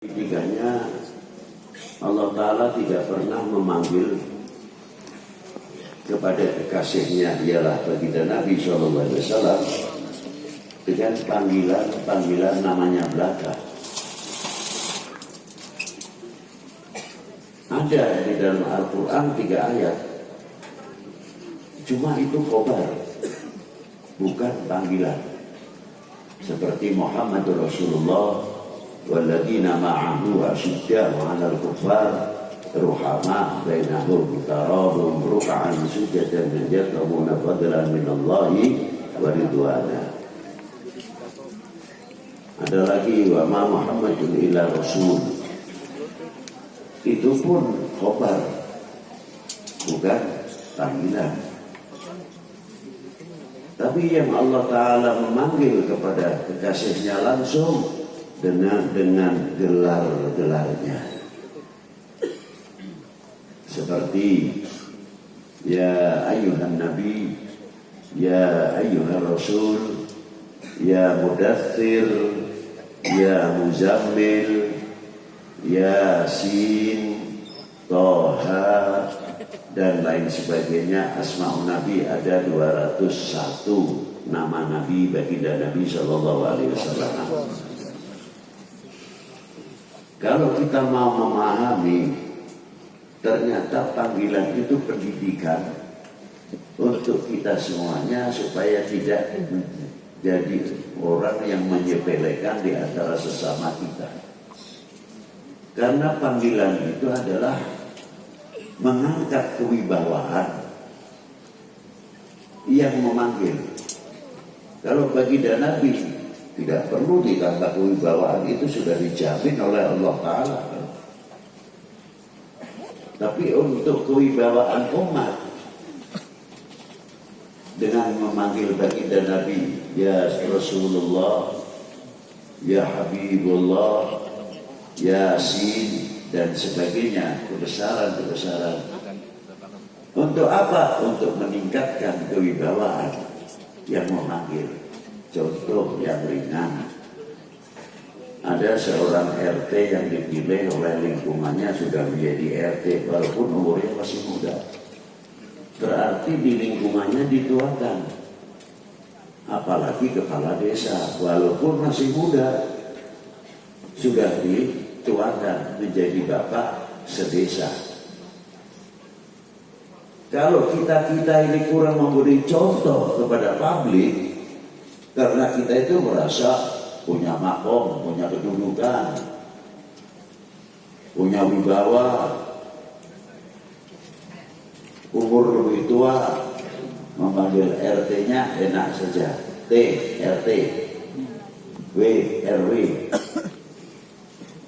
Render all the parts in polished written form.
Ketiganya, Allah Ta'ala tidak pernah memanggil kepada kekasihnya, ialah baginda Nabi SAW, dengan panggilan namanya belaka. Ada di dalam Al-Quran 3 ayat, cuma itu khobar, bukan panggilan. Seperti Muhammadur Rasulullah walladzina ma'ahu asyidda'u 'alal kuffar ruhama bainahum tarahum ruk'an sujadan yatluuna fadlan minallahi wa ridwana. Ada lagi wa ma Muhammadun illa rasul. Itu pun khobar, bukan panggilan. Tapi yang Allah Ta'ala memanggil kepada kekasihnya langsung dengan gelar-gelarnya. Seperti ya ayyuhan nabi, ya ayyuhan rasul, ya mudaththir, ya muzammil, ya sin, toha, dan lain sebagainya. Asma'un Nabi ada 201 nama Nabi baginda Nabi SAW. Kalau kita mau memahami, ternyata panggilan itu pendidikan untuk kita semuanya supaya tidak jadi orang yang menyepelekan di antara sesama kita. Karena panggilan itu adalah mengangkat kewibawaan yang memanggil. Kalau baginda Nabi tidak perlu ditambah kewibawaan, itu sudah dijamin oleh Allah Ta'ala. Tapi untuk kewibawaan umat, dengan memanggil baginda Nabi ya Rasulullah, ya Habibullah, Yasin, dan sebagainya, kebesaran-kebesaran. Untuk apa? Untuk meningkatkan kewibawaan yang memanggil. Contoh yang ringan, ada seorang RT yang dipilih oleh lingkungannya sudah menjadi RT walaupun umurnya masih muda. Berarti di lingkungannya dituakan. Apalagi kepala desa, walaupun masih muda sudah dituakan menjadi bapak sedesa. Kalau kita ini kurang memberi contoh kepada publik, karena kita itu merasa punya makom, punya kedudukan, punya wibawa, umur lebih tua, memanggil RT-nya enak saja. T, RT, W, RW.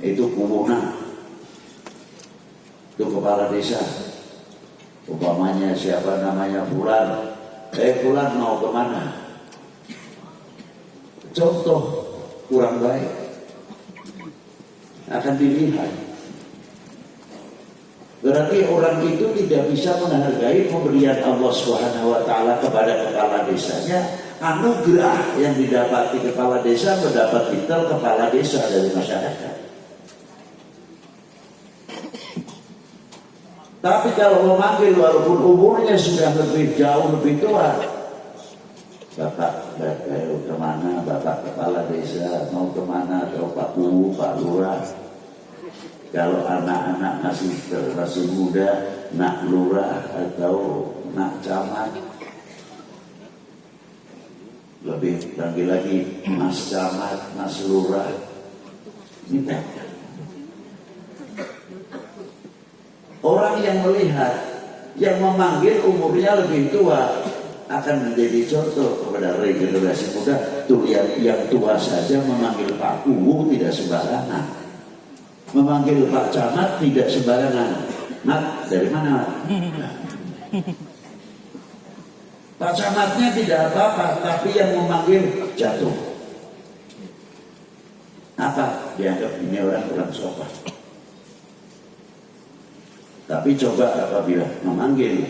Itu kumuna, itu kepala desa. Umpamanya siapa namanya Fulan, Fulan mau kemana? Contoh kurang baik akan dilihat. Berarti orang itu tidak bisa menghargai pemberian Allah SWT kepada kepala desanya. Anugerah yang didapati kepala desa mendapat titel kepala desa dari masyarakat. Tapi kalau memanggil walaupun umurnya sudah jauh lebih tua, Bapak kemana, Bapak kepala desa, mau kemana, atau Pak Guru, Pak Lurah. Kalau anak-anak masih muda, nak lurah atau nak camat, lebih panggil lagi Mas Camat, Mas Lurah. Minta. Orang yang melihat, yang memanggil umurnya lebih tua, akan menjadi contoh kepada regenerasi muda. Tuh yang tua saja memanggil Pak Guru tidak sembarangan, memanggil Pak Camat tidak sembarangan. Mat, dari mana? Pak Camatnya tidak apa-apa, tapi yang memanggil jatuh. Apa? Dianggap ini orang kurang sopan. Tapi coba apabila memanggil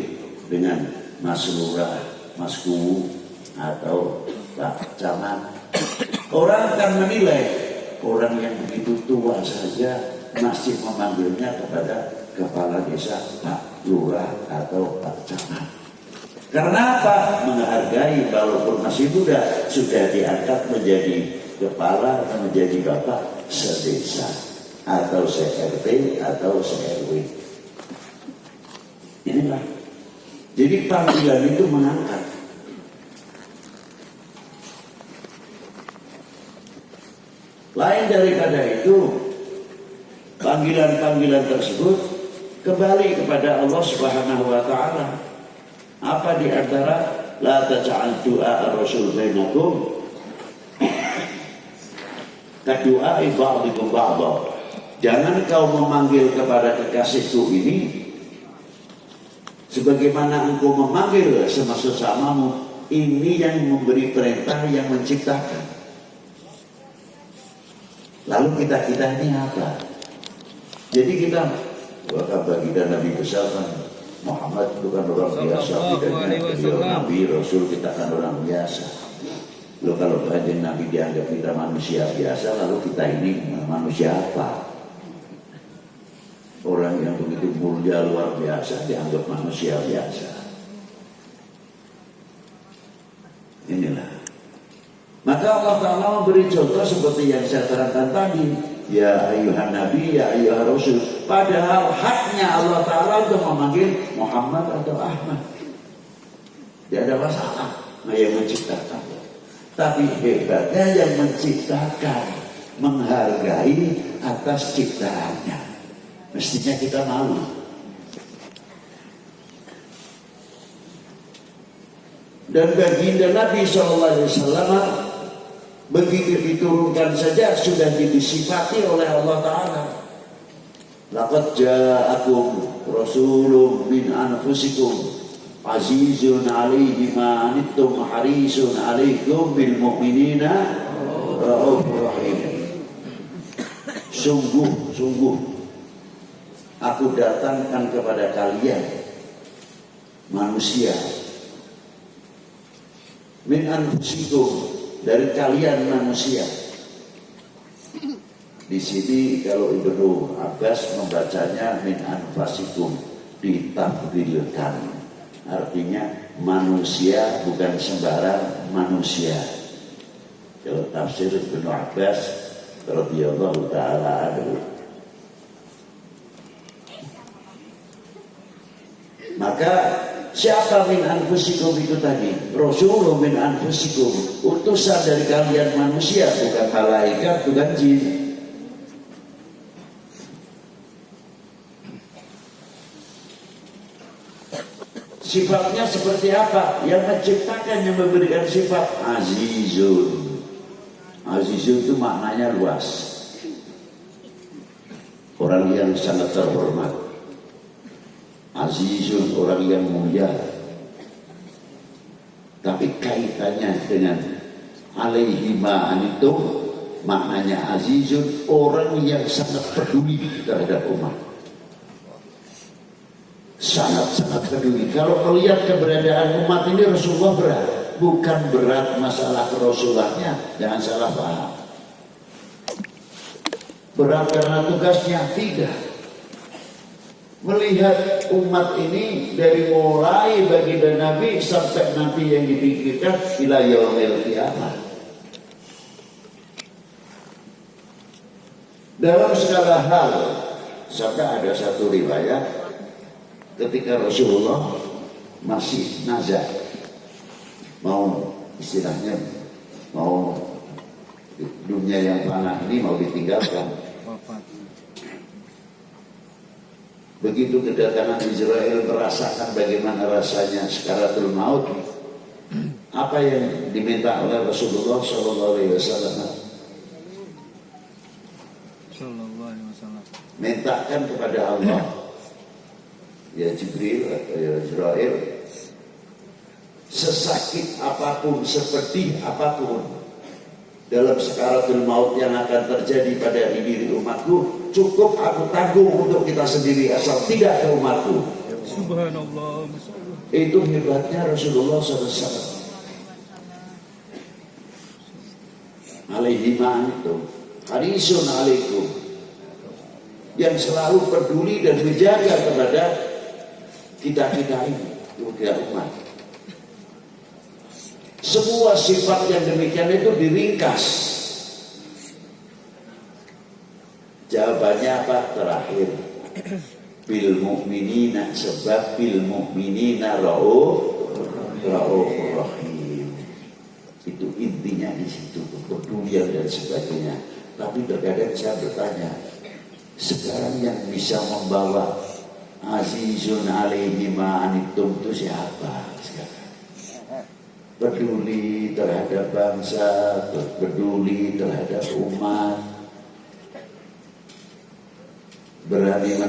dengan Mas Lurah, Mas Guru, atau Pak Camat, orang akan menilai orang yang begitu tua saja masih memanggilnya kepada kepala desa Pak Lurah atau Pak Camat. Karena apa? Menghargai walaupun masih muda sudah diangkat menjadi kepala atau menjadi bapak sedesa atau se-RT atau se-RW. Inilah. Jadi panggilan itu mengangkat. Lain daripada itu, panggilan-panggilan tersebut kembali kepada Allah Subhanahu wa taala. Apa di antara la taj'al du'a ar-rasul bainakum kadu'a ba'dikum ba'da. Jangan kau memanggil kepada kekasihku ini sebagaimana engkau memanggil sama sesamamu. Ini yang memberi perintah, yang menciptakan. Lalu kita ini apa? Jadi kita bagi dan Nabi besar kan Muhammad itu kan orang biasa, bedanya beliau Nabi, Rasul, kita kan orang biasa. Loh kalau kanjeng Nabi dianggap kita manusia biasa, lalu kita ini manusia apa? Orang yang begitu mulia luar biasa dianggap manusia biasa. Inilah. Maka Allah Ta'ala memberi contoh seperti yang saya terangkan tadi. Ya ayuhan Nabi, ya ayuhan Rasul. Padahal haknya Allah Ta'ala untuk memanggil Muhammad atau Ahmad. Tidak ada masalah. Nah, yang menciptakan. Tapi hebatnya yang menciptakan menghargai atas ciptaannya. Mestinya kita malu. Dan baginda Nabi SAW begitu diturunkan saja sudah disifati oleh Allah Ta'ala. Laqad ja'akum rasulun min anfusikum azizun alaihi ma anittum harisun alaikum bil mu'minina raufur rahim. Sungguh aku datangkan kepada kalian manusia min anfusikum, dari kalian manusia. Di sini kalau Ibnu Abbas membacanya min anfasikum, ditafdilkan. Artinya manusia bukan sembarang manusia. Kalau tafsir Ibnu Abbas radhiyallahu taala anhu. Maka siapa min anfusikum itu tadi? Rasulun min anfusikum, utusan dari kalian manusia, bukan malaikat, bukan jin. Sifatnya seperti apa? Yang menciptakan, yang memberikan sifat azizun. Azizun itu maknanya luas. Orang yang sangat terhormat. Azizun, orang yang mulia. Tapi kaitannya dengan alaihi ma'anitum, maknanya azizun, orang yang sangat peduli terhadap umat. Sangat-sangat peduli. Kalau melihat keberadaan umat ini Rasulullah berat. Bukan berat masalah kerasulannya, jangan salah paham. Berat karena tugasnya, tidak. Melihat umat ini dari mulai baginda Nabi sampai nanti yang dipikirkan ila yaumil qiyamah. Dalam segala hal, sampai ada satu riwayat ketika Rasulullah masih nazar, mau istilahnya mau dunia yang fana ini mau ditinggalkan. Begitu kedatangan Israel, merasakan bagaimana rasanya sakaratul maut. Apa yang diminta oleh Rasulullah Sallallahu Alaihi Wasallam? Mintakan kepada Allah, ya Jibril atau ya Israel, sesakit apapun, sepedih apapun dalam sakaratul maut yang akan terjadi pada diri umatku, cukup aku tanggung untuk kita sendiri, asal tidak ke umatku. Subhanallah. Itu hebatnya Rasulullah SAW. Alaihi ma'an itu. harisun alaikum, yang selalu peduli dan menjaga kepada kita ini, kita umat. Semua sifat yang demikian itu diringkas. Jawabannya apa? Terakhir, bil mu'minina, sebab bil mu'minina raufur rahim. Itu intinya di situ, kepedulian dan sebagainya. Tapi terkadang saya bertanya, sekarang yang bisa membawa azizun alaihi ma anittum itu siapa sekarang? Peduli terhadap bangsa, peduli terhadap umat, berani